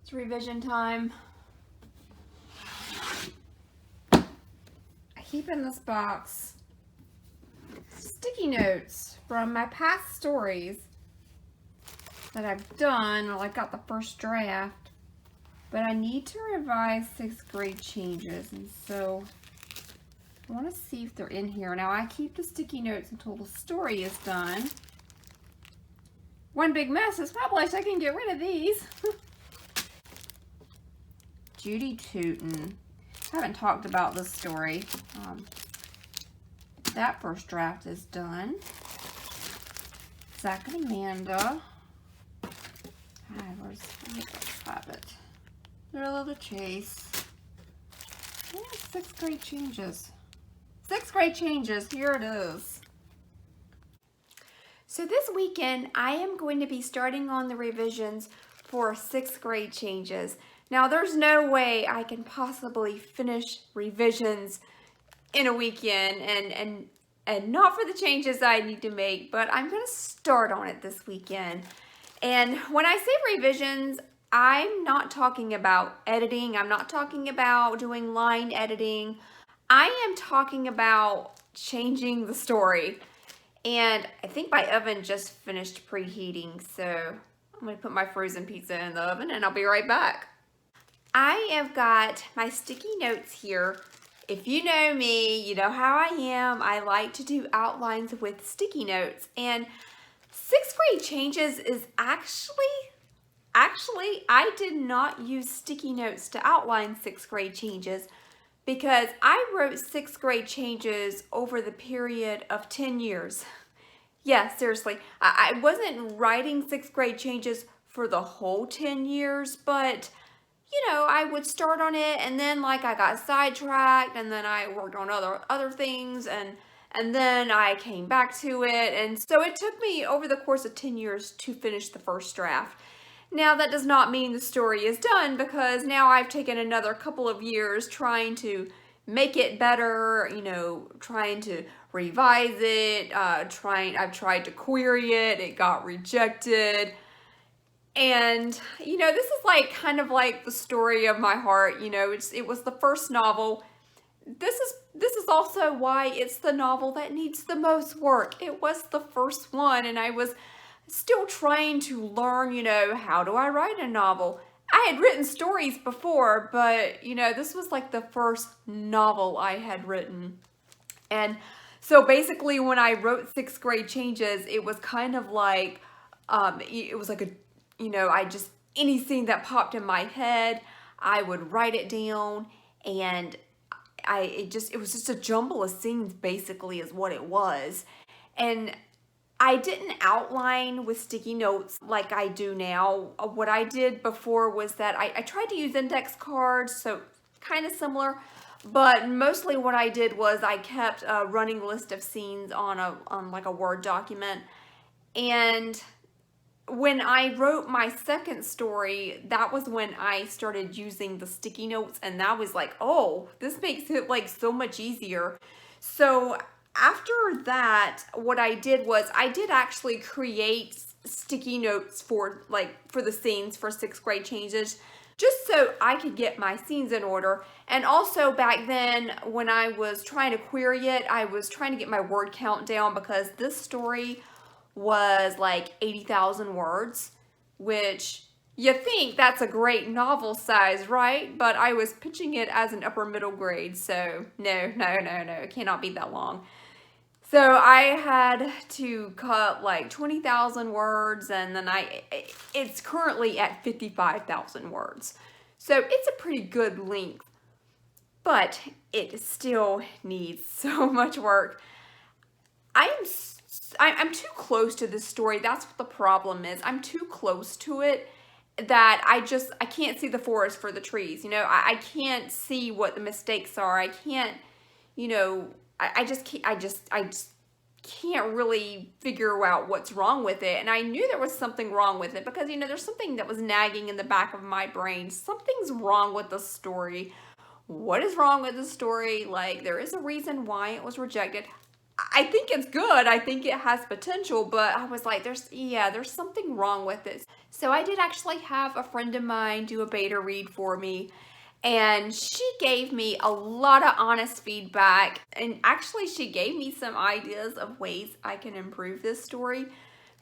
It's revision time. I keep in this box sticky notes from my past stories that I've done. Well, I got the first draft, but I need to revise 6th grade changes, and so I want to see if they're in here. Now, I keep the sticky notes until the story is done. One big mess is published. I can get rid of these. Judy Tootin. Haven't talked about this story. That first draft is done. Zach and Amanda. Where's it? Thrill of the Chase. Yeah, 6th grade changes. 6th grade changes. Here it is. So this weekend, I am going to be starting on the revisions for 6th grade changes. Now, there's no way I can possibly finish revisions in a weekend and not for the changes I need to make, but I'm going to start on it this weekend. And when I say revisions, I'm not talking about editing. I'm not talking about doing line editing. I am talking about changing the story. And I think my oven just finished preheating, so I'm going to put my frozen pizza in the oven and I'll be right back. I have got my sticky notes here. If you know me, you know how I am. I like to do outlines with sticky notes. And 6th grade changes is actually, I did not use sticky notes to outline 6th grade changes because I wrote 6th grade changes over the period of 10 years. Yeah, seriously. I wasn't writing 6th grade changes for the whole 10 years, but you know, I would start on it and then like I got sidetracked and then I worked on other things and then I came back to it, and so it took me over the course of 10 years to finish the first draft. Now that does not mean the story is done because now I've taken another couple of years trying to make it better, you know, trying to revise it, I've tried to query it, it got rejected. And, you know, this is like kind of like the story of my heart. You know, it was the first novel. This is also why it's the novel that needs the most work. It was the first one, and I was still trying to learn, you know, how do I write a novel? I had written stories before, but, you know, this was like the first novel I had written. And so basically when I wrote 6th grade changes, it was kind of like, it was like a, you know, any scene that popped in my head, I would write it down, and it was just a jumble of scenes basically is what it was. And I didn't outline with sticky notes like I do now. What I did before was that I tried to use index cards, so kind of similar, but mostly what I did was I kept a running list of scenes on like a Word document. And when I wrote my second story, that was when I started using the sticky notes, and that was like, oh, this makes it like so much easier. So after that, what I did was I did actually create sticky notes for the scenes for 6th grade changes, just so I could get my scenes in order. And also back then when I was trying to query it, I was trying to get my word count down because this story was like 80,000 words, which you think that's a great novel size, right? But I was pitching it as an upper middle grade, so no, it cannot be that long. So I had to cut like 20,000 words, and then it's currently at 55,000 words. So it's a pretty good length, but it still needs so much work. I'm too close to this story. That's what the problem is. I'm too close to it that I can't see the forest for the trees. You know, I can't see what the mistakes are. I can't, you know, I just can't really figure out what's wrong with it. And I knew there was something wrong with it because, you know, there's something that was nagging in the back of my brain. Something's wrong with the story. What is wrong with the story? Like, there is a reason why it was rejected. I think it's good. I think it has potential, but I was like, there's something wrong with it. So I did actually have a friend of mine do a beta read for me, and she gave me a lot of honest feedback, and actually she gave me some ideas of ways I can improve this story.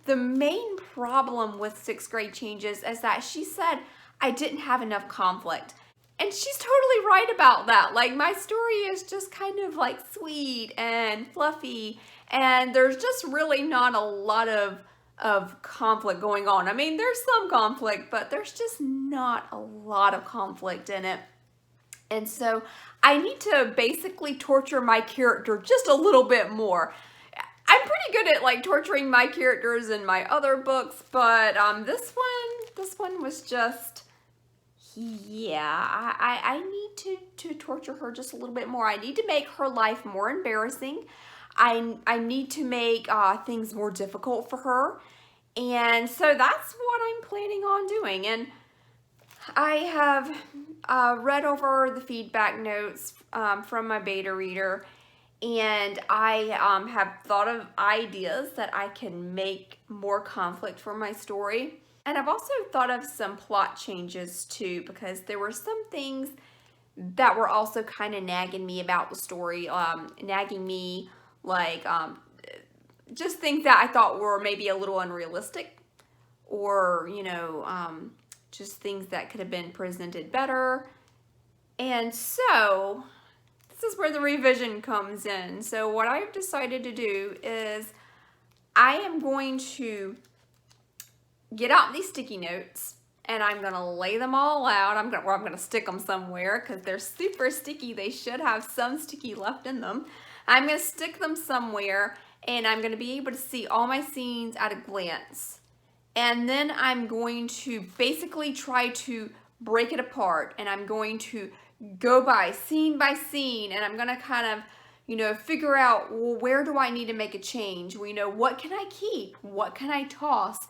The main problem with sixth grade changes is that she said I didn't have enough conflict. And she's totally right about that. Like, my story is just kind of like sweet and fluffy, and there's just really not a lot of conflict going on. I mean, there's some conflict, but there's just not a lot of conflict in it. And so I need to basically torture my character just a little bit more. I'm pretty good at like torturing my characters in my other books, but this one was just, yeah, I need to torture her just a little bit more. I need to make her life more embarrassing. I need to make things more difficult for her. And so that's what I'm planning on doing. And I have read over the feedback notes from my beta reader, and I have thought of ideas that I can make more conflict for my story. And I've also thought of some plot changes too, because there were some things that were also kind of nagging me about the story, nagging me like just things that I thought were maybe a little unrealistic, or, you know, just things that could have been presented better. And so this is where the revision comes in. So what I've decided to do is I am going to get out these sticky notes, and I'm gonna lay them all out. I'm gonna stick them somewhere because they're super sticky. They should have some sticky left in them. I'm gonna stick them somewhere, and I'm gonna be able to see all my scenes at a glance. And then I'm going to basically try to break it apart, and I'm going to go by scene, and I'm gonna kind of, you know, figure out, well, where do I need to make a change? Well, you know, what can I keep? What can I toss?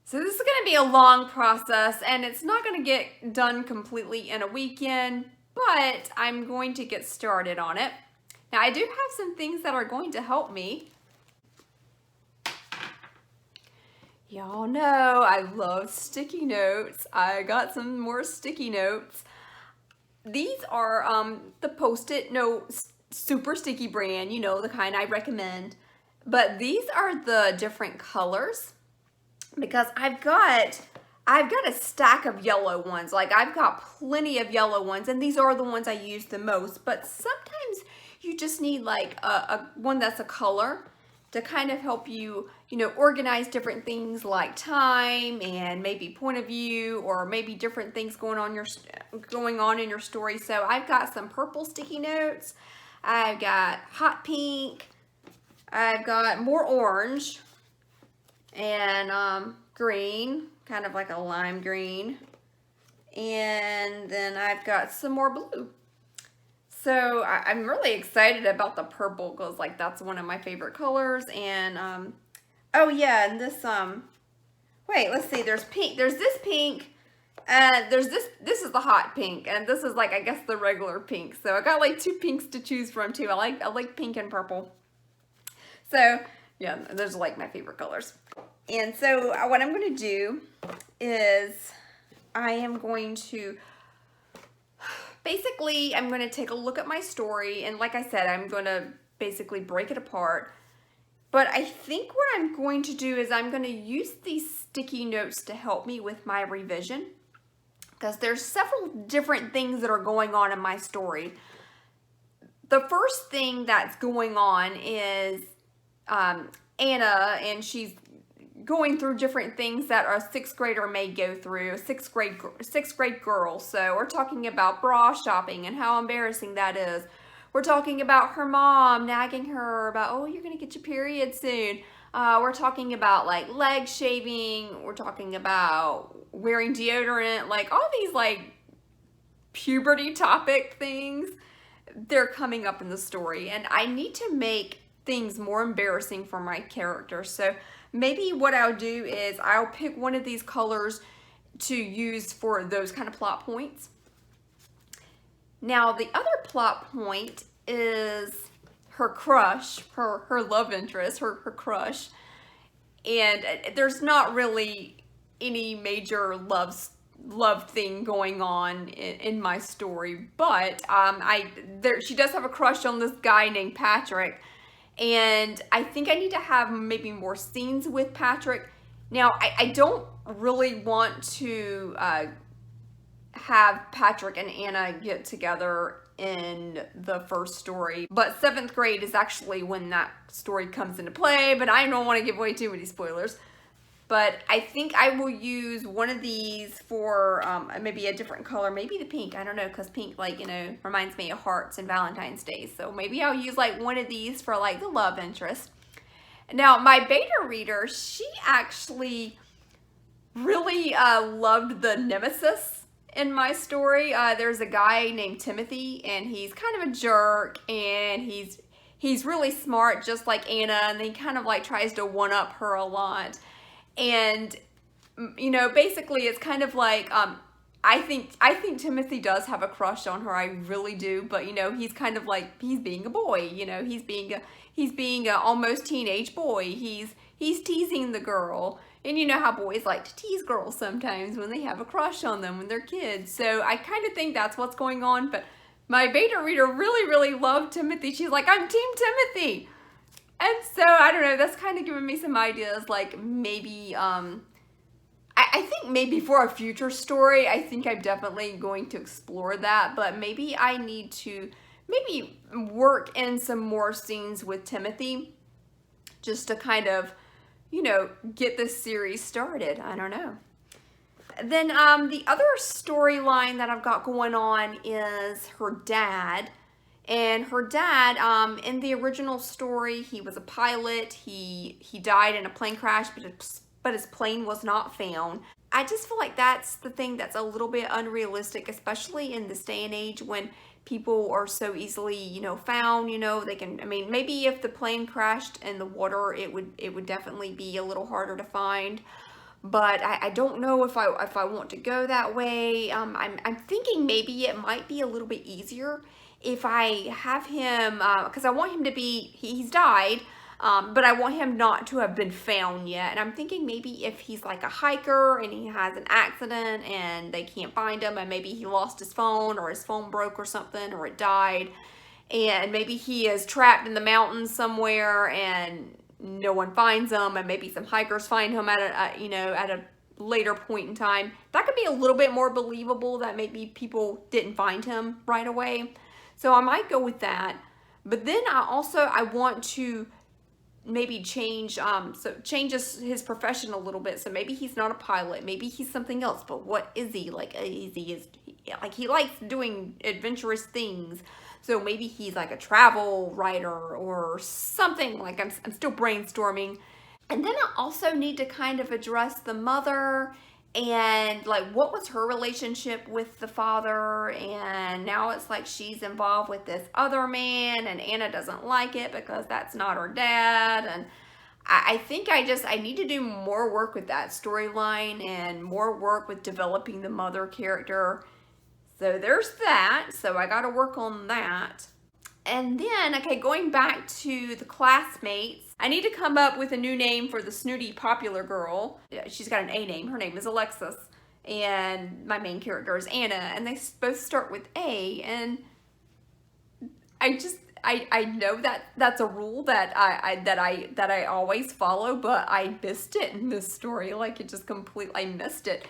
So this is going to be a long process, and it's not going to get done completely in a weekend, but I'm going to get started on it. Now, I do have some things that are going to help me. Y'all know I love sticky notes. I got some more sticky notes. These are the Post-it Notes Super Sticky brand, you know, the kind I recommend. But these are the different colors, because I've got a stack of yellow ones. Like, I've got plenty of yellow ones, and these are the ones I use the most. But sometimes you just need like a one that's a color to kind of help you, you know, organize different things like time and maybe point of view, or maybe different things going on in your story. So I've got some purple sticky notes. I've got hot pink. I've got more orange. And green, kind of like a lime green. And then I've got some more blue. So I'm really excited about the purple, because like that's one of my favorite colors. And oh yeah, and this wait, let's see, there's pink, there's this pink, and there's this is the hot pink, and this is like, I guess, the regular pink. So I got like two pinks to choose from too. I like pink and purple. So yeah, those are like my favorite colors. And so what I'm going to do is I am going to I'm going to take a look at my story, and like I said, I'm going to basically break it apart. But I think what I'm going to do is I'm going to use these sticky notes to help me with my revision, because there's several different things that are going on in my story. The first thing that's going on is Anna, and she's going through different things that a sixth grader may go through, a sixth grade girl. So we're talking about bra shopping and how embarrassing that is. We're talking about her mom nagging her about, oh, you're gonna get your period soon. We're talking about like leg shaving. We're talking about wearing deodorant, like all these like puberty topic things. They're coming up in the story, and I need to make things more embarrassing for my character. So maybe what I'll do is I'll pick one of these colors to use for those kind of plot points. Now, the other plot point is her crush, her love interest, her crush. And there's not really any major love thing going on in my story, but she does have a crush on this guy named Patrick, and I think I need to have maybe more scenes with Patrick. Now, I don't really want to have Patrick and Anna get together in the first story, but 7th grade is actually when that story comes into play, but I don't want to give away too many spoilers. But I think I will use one of these for maybe a different color, maybe the pink, I don't know, because pink, like, you know, reminds me of hearts and Valentine's Day, so maybe I'll use like one of these for like the love interest. Now, my beta reader, she actually really loved the nemesis in my story. There's a guy named Timothy, and he's kind of a jerk, and he's really smart, just like Anna, and he kind of like tries to one-up her a lot. And, you know, basically it's kind of like, I think Timothy does have a crush on her, I really do, but, you know, he's kind of like, he's being a boy, you know, he's being a almost teenage boy, he's teasing the girl, and you know how boys like to tease girls sometimes when they have a crush on them when they're kids, so I kind of think that's what's going on, but my beta reader really, really loved Timothy. She's like, I'm Team Timothy! And so, I don't know, that's kind of giving me some ideas, like maybe, I think maybe for a future story, I think I'm definitely going to explore that, but maybe I need to maybe work in some more scenes with Timothy, just to kind of, you know, get this series started. I don't know. Then, the other storyline that I've got going on is her dad. And her dad, in the original story, he was a pilot. He died in a plane crash, but his plane was not found. I just feel like that's the thing that's a little bit unrealistic, especially in this day and age when people are so easily, you know, found. You know, they can. I mean, maybe if the plane crashed in the water, it would definitely be a little harder to find. But I don't know if I want to go that way. I'm thinking maybe it might be a little bit easier if I have him, because I want him to be, he's died, but I want him not to have been found yet. And I'm thinking maybe if he's like a hiker and he has an accident and they can't find him, and maybe he lost his phone or his phone broke or something, or it died, and maybe he is trapped in the mountains somewhere and no one finds him, and maybe some hikers find him at a later point in time. That could be a little bit more believable, that maybe people didn't find him right away. So I might go with that. But then I want to maybe change his profession a little bit. So maybe he's not a pilot, maybe he's something else, but what is he? Like, he likes doing adventurous things. So maybe he's like a travel writer or something. Like, I'm still brainstorming. And then I also need to kind of address the mother, and like, what was her relationship with the father, and now it's like she's involved with this other man, and Anna doesn't like it because that's not her dad. And I think I need to do more work with that storyline and more work with developing the mother character. So there's that, so I gotta work on that. And then, okay, going back to the classmates, I need to come up with a new name for the snooty popular girl. She's got an A name. Her name is Alexis. And my main character is Anna. And they both start with A. And I know that that's a rule that I always follow, but I missed it in this story. Like, it just completely missed it.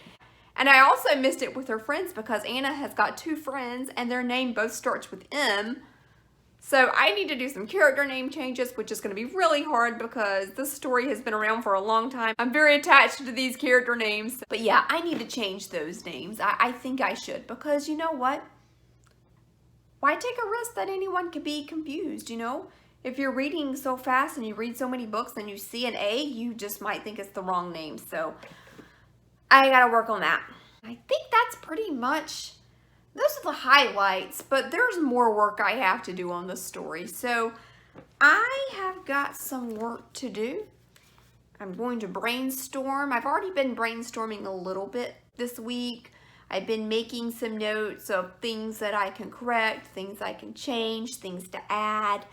And I also missed it with her friends because Anna has got 2 friends and their name both starts with M. So I need to do some character name changes, which is going to be really hard because this story has been around for a long time. I'm very attached to these character names. But yeah, I need to change those names. I think I should, because you know what? Why take a risk that anyone could be confused, you know? If you're reading so fast and you read so many books and you see an A, you just might think it's the wrong name. So I gotta work on that. I think that's pretty much, those are the highlights, but there's more work I have to do on this story. So I have got some work to do. I'm going to brainstorm. I've already been brainstorming a little bit this week. I've been making some notes of things that I can correct, things I can change, things to add.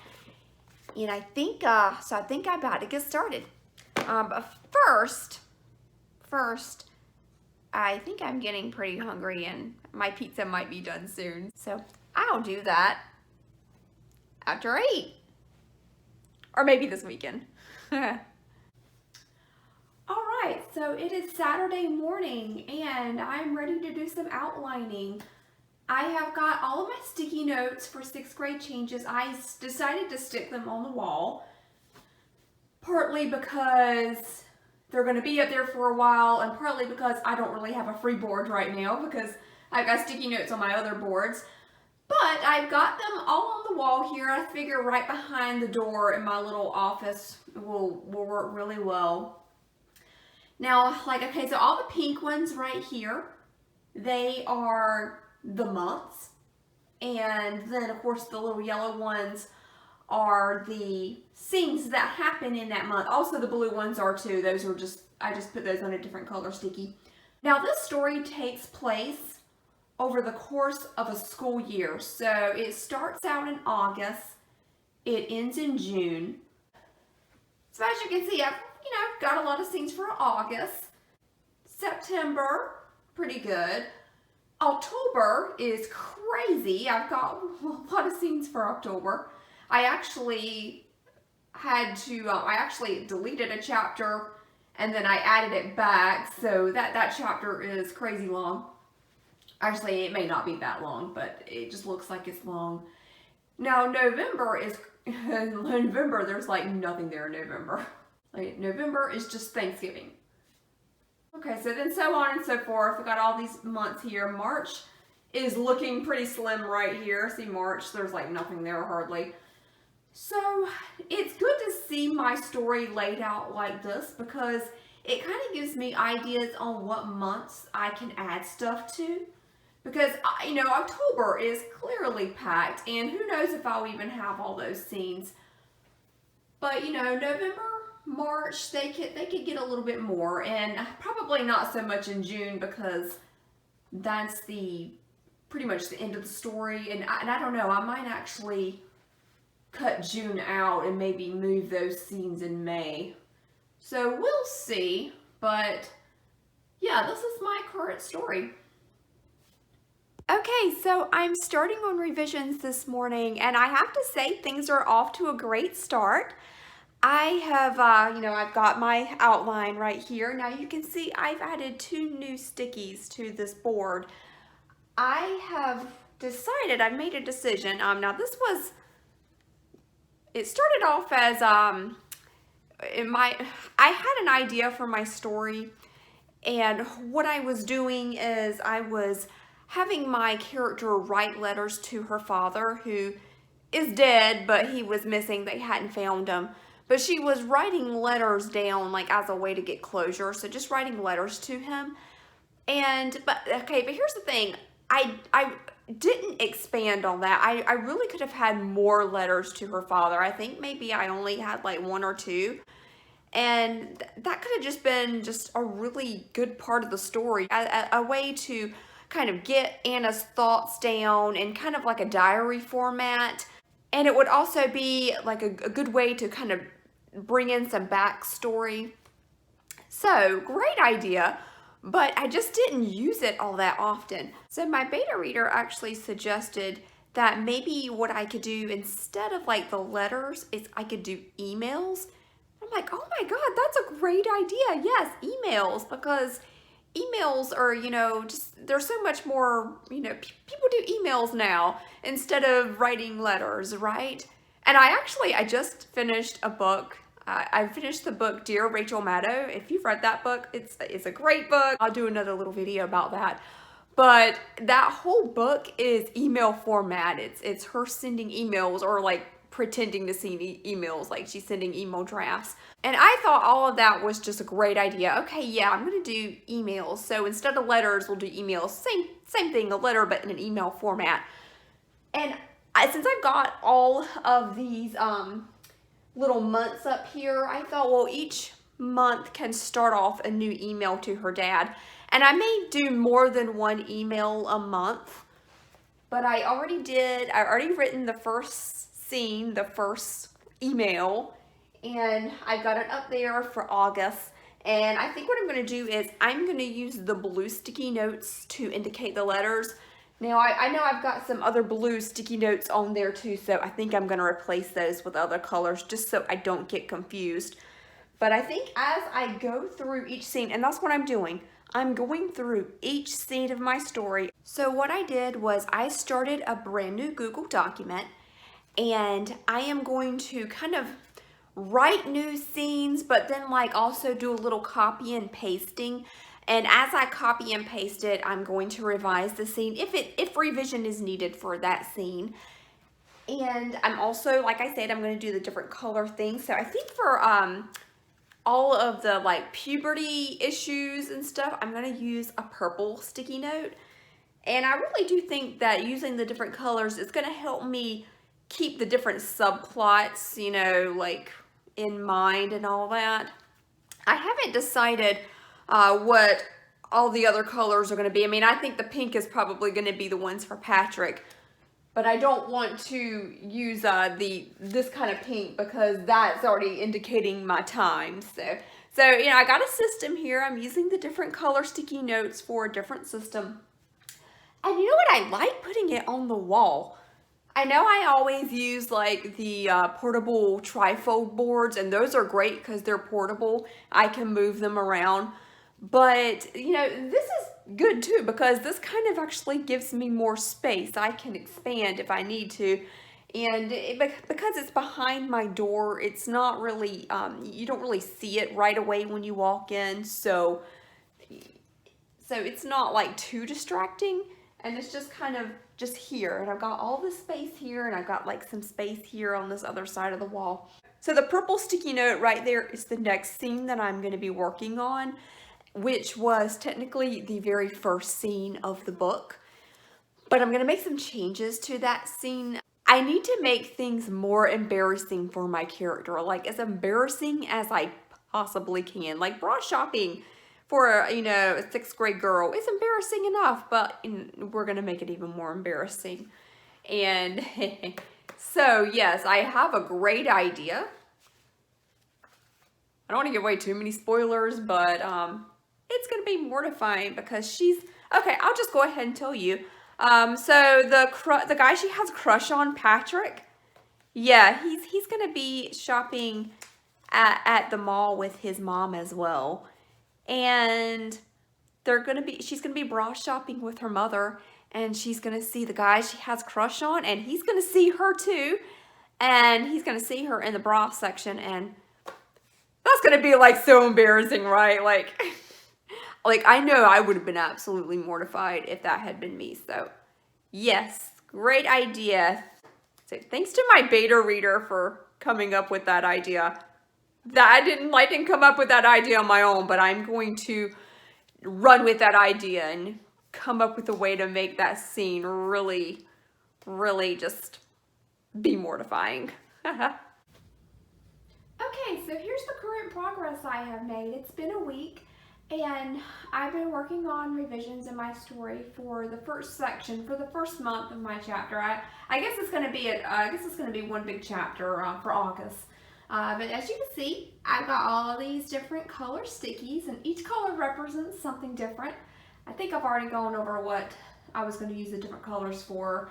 And I think, so I think I'm about to get started. But first, I think I'm getting pretty hungry and my pizza might be done soon. So I'll do that after I eat. Or maybe this weekend. Alright, so it is Saturday morning and I'm ready to do some outlining. I have got all of my sticky notes for 6th grade changes. I decided to stick them on the wall, partly because they're going to be up there for a while, and partly because I don't really have a free board right now because I've got sticky notes on my other boards. But I've got them all on the wall here. I figure right behind the door in my little office will work really well. Now, okay, so all the pink ones right here, they are the months. And then, of course, the little yellow ones are the scenes that happen in that month. Also, the blue ones are too. Those are I just put those on a different color sticky. Now, this story takes place over the course of a school year. So it starts out in August, it ends in June. So as you can see, I've got a lot of scenes for August. September, pretty good. October is crazy. I've got a lot of scenes for October. I actually deleted a chapter and then I added it back, so that chapter is crazy long. Actually, it may not be that long, but it just looks like it's long. Now, November, there's like nothing there in November. Like, November is just Thanksgiving. Okay, so then so on and so forth. I've got all these months here. March is looking pretty slim right here. See, March, there's like nothing there hardly. So it's good to see my story laid out like this because it kind of gives me ideas on what months I can add stuff to. Because, October is clearly packed, and who knows if I'll even have all those scenes. But, November, March, they could get a little bit more, and probably not so much in June because that's pretty much the end of the story. And I don't know, I might actually cut June out and maybe move those scenes in May. So we'll see, but yeah, this is my current story. Okay, so I'm starting on revisions this morning, and I have to say things are off to a great start. I have, I've got my outline right here. Now you can see I've added 2 new stickies to this board. I have decided, I made a decision. Now it started off as, I had an idea for my story, and what I was doing is I was having my character write letters to her father, who is dead, but he was missing. They hadn't found him. But she was writing letters down like as a way to get closure. So just writing letters to him. But here's the thing. I didn't expand on that. I really could have had more letters to her father. I think maybe I only had like 1 or 2. And that could have just been just a really good part of the story. A way to kind of get Anna's thoughts down in kind of like a diary format. And it would also be like a good way to kind of bring in some backstory. So, great idea, but I just didn't use it all that often. So my beta reader actually suggested that maybe what I could do instead of like the letters is I could do emails. I'm like, oh my God, that's a great idea. Yes, emails, because emails are, they're so much more, people do emails now instead of writing letters, right? And I just finished a book. I finished the book, Dear Rachel Maddow. If you've read that book, it's a great book. I'll do another little video about that. But that whole book is email format. It's her sending emails or like pretending to send emails, like she's sending email drafts. And I thought all of that was just a great idea. Okay, yeah, I'm gonna do emails. So instead of letters, we'll do emails. Same thing, a letter, but in an email format. And since I've got all of these little months up here, I thought, well, each month can start off a new email to her dad. And I may do more than 1 email a month, but I already written the first scene, the first email, and I've got it up there for August. And I think what I'm going to do is I'm going to use the blue sticky notes to indicate the letters. Now, I know I've got some other blue sticky notes on there too, so I think I'm going to replace those with other colors just so I don't get confused. But I think as I go through each scene, and that's what I'm doing, I'm going through each scene of my story. So what I did was I started a brand new Google document, and I am going to kind of write new scenes, but then like also do a little copy and pasting. And as I copy and paste it, I'm going to revise the scene if revision is needed for that scene. And I'm also, like I said, I'm going to do the different color things. So I think for all of the like puberty issues and stuff, I'm going to use a purple sticky note. And I really do think that using the different colors is going to help me keep the different subplots, you know, like in mind and all that. I haven't decided what all the other colors are going to be. I mean, I think the pink is probably going to be the ones for Patrick, but I don't want to use this kind of pink because that's already indicating my time. So you know, I got a system here. I'm using the different color sticky notes for a different system. And you know what? I like putting it on the wall. I know I always use like the portable trifold boards, and those are great because they're portable. I can move them around. But, you know, this is good too because this kind of actually gives me more space. I can expand if I need to. And because it's behind my door, it's not really, you don't really see it right away when you walk in. So it's not like too distracting. And it's just kind of just here. And I've got all this space here, and I've got like some space here on this other side of the wall. So the purple sticky note right there is the next scene that I'm going to be working on, which was technically the very first scene of the book. But I'm going to make some changes to that scene. I need to make things more embarrassing for my character, like as embarrassing as I possibly can, like bra shopping. For, you know, a 6th grade girl, it's embarrassing enough, but we're going to make it even more embarrassing. And so, yes, I have a great idea. I don't want to give away too many spoilers, but it's going to be mortifying because okay, I'll just go ahead and tell you. So the guy she has a crush on, Patrick, yeah, he's going to be shopping at the mall with his mom as well. And she's gonna be bra shopping with her mother, and she's gonna see the guy she has a crush on, and he's gonna see her too, and he's gonna see her in the bra section, and that's gonna be like so embarrassing, right? Like I know I would have been absolutely mortified if that had been me. So yes, great idea. So thanks to my beta reader for coming up with that idea. I didn't come up with that idea on my own, but I'm going to run with that idea and come up with a way to make that scene really, really just be mortifying. Okay, so here's the current progress I have made. It's been a week, and I've been working on revisions in my story for the first section, for the first month of my chapter. I guess it's going to be one big chapter for August. But as you can see, I've got all these different color stickies, and each color represents something different. I think I've already gone over what I was going to use the different colors for.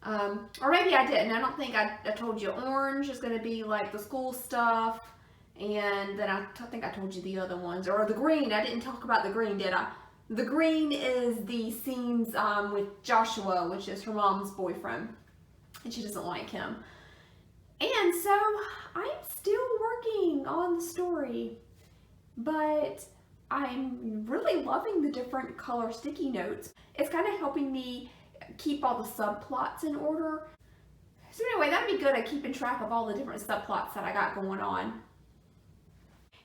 Or maybe I didn't. I don't think I told you. Orange is going to be like the school stuff. And then I think I told you the other ones. Or the green. I didn't talk about the green, did I? The green is the scenes with Joshua, which is her mom's boyfriend. And she doesn't like him. And so I'm still working on the story, but I'm really loving the different color sticky notes. It's kind of helping me keep all the subplots in order. So anyway, that'd be good at keeping track of all the different subplots that I got going on.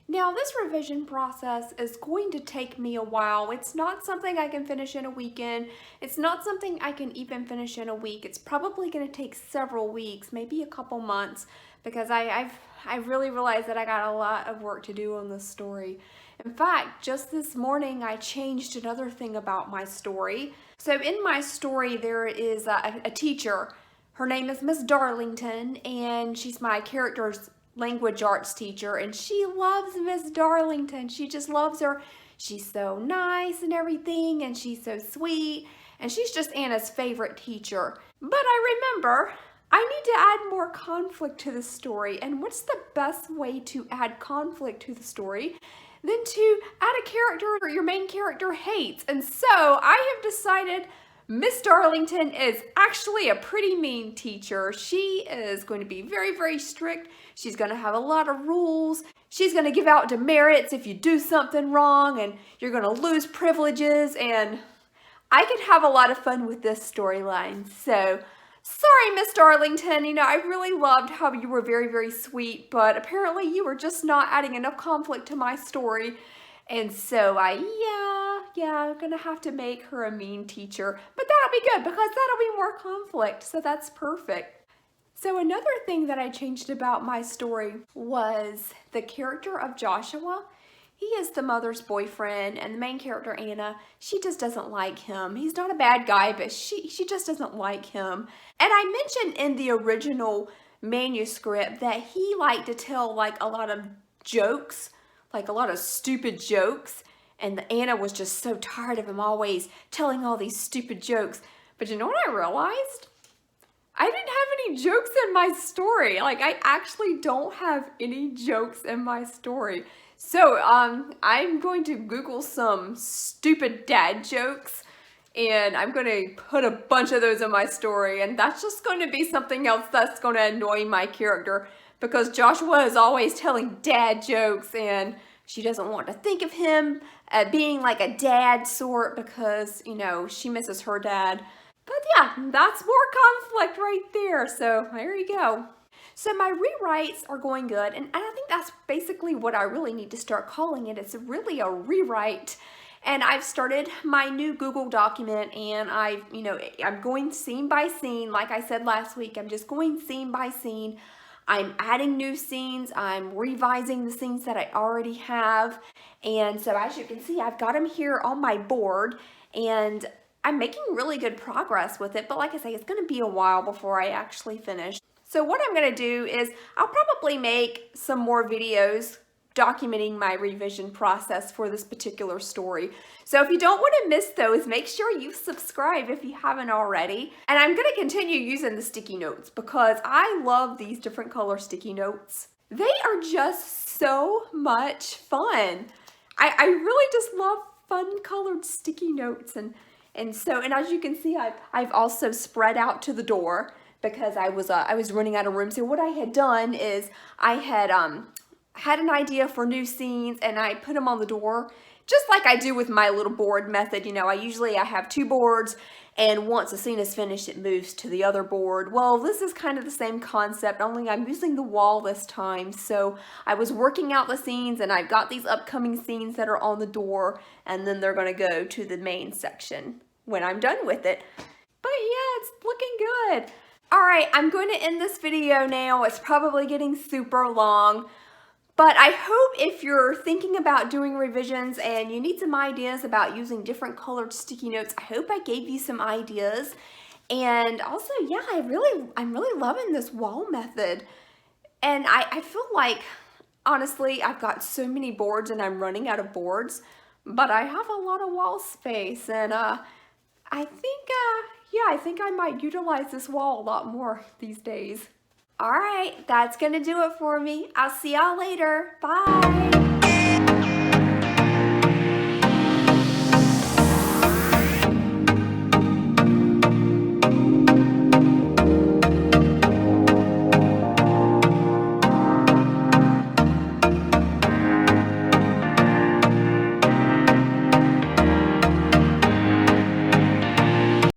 Now this revision process is going to take me a while. It's not something I can finish in a weekend. It's not something I can even finish in a week. It's probably going to take several weeks, maybe a couple months, because I really realized that I got a lot of work to do on this story. In fact, just this morning I changed another thing about my story. So in my story there is a teacher. Her name is Miss Darlington, and she's my character's language arts teacher, and she loves Miss Darlington. She just loves her. She's so nice and everything, and she's so sweet, and she's just Anna's favorite teacher. But I remember I need to add more conflict to the story, and what's the best way to add conflict to the story than to add a character your main character hates? And so I have decided Miss Darlington is actually a pretty mean teacher. She is going to be very, very strict. She's going to have a lot of rules. She's going to give out demerits if you do something wrong, and you're going to lose privileges, and I could have a lot of fun with this storyline. So, sorry, Miss Darlington, you know, I really loved how you were very, very sweet, but apparently you were just not adding enough conflict to my story. And so I'm gonna have to make her a mean teacher, but that'll be good because that'll be more conflict, so that's perfect. So another thing that I changed about my story was the character of Joshua. He is the mother's boyfriend, and the main character, Anna, she just doesn't like him. He's not a bad guy, but she just doesn't like him. And I mentioned in the original manuscript that he liked to tell like a lot of jokes, like a lot of stupid jokes, and Anna was just so tired of him always telling all these stupid jokes. But you know what I realized? I didn't have any jokes in my story. Like, I actually don't have any jokes in my story. So, I'm going to Google some stupid dad jokes, and I'm going to put a bunch of those in my story, and that's just going to be something else that's going to annoy my character, because Joshua is always telling dad jokes, and she doesn't want to think of him being like a dad sort because, you know, she misses her dad. But yeah, that's more conflict right there, so there you go. So my rewrites are going good, and I think that's basically what I really need to start calling it. It's really a rewrite. And I've started my new Google document, and I'm going scene by scene. Like I said last week, I'm just going scene by scene. I'm adding new scenes. I'm revising the scenes that I already have. And so as you can see, I've got them here on my board, and I'm making really good progress with it. But like I say, it's going to be a while before I actually finish. So what I'm going to do is I'll probably make some more videos documenting my revision process for this particular story. So if you don't want to miss those, make sure you subscribe if you haven't already. And I'm going to continue using the sticky notes because I love these different color sticky notes. They are just so much fun. I really just love fun colored sticky notes. And as you can see, I've also spread out to the door because I was running out of room. So what I had done is I had an idea for new scenes, and I put them on the door, just like I do with my little board method. You know, I have two boards, and once a scene is finished, it moves to the other board. Well, this is kind of the same concept, only I'm using the wall this time. So I was working out the scenes, and I've got these upcoming scenes that are on the door, and then they're going to go to the main section when I'm done with it. But yeah, it's looking good. All right, I'm going to end this video now. It's probably getting super long. But I hope if you're thinking about doing revisions and you need some ideas about using different colored sticky notes, I hope I gave you some ideas. And also, yeah, I'm really loving this wall method. And I feel like, honestly, I've got so many boards and I'm running out of boards, but I have a lot of wall space. And I think I might utilize this wall a lot more these days. All right, that's gonna do it for me. I'll see y'all later. Bye.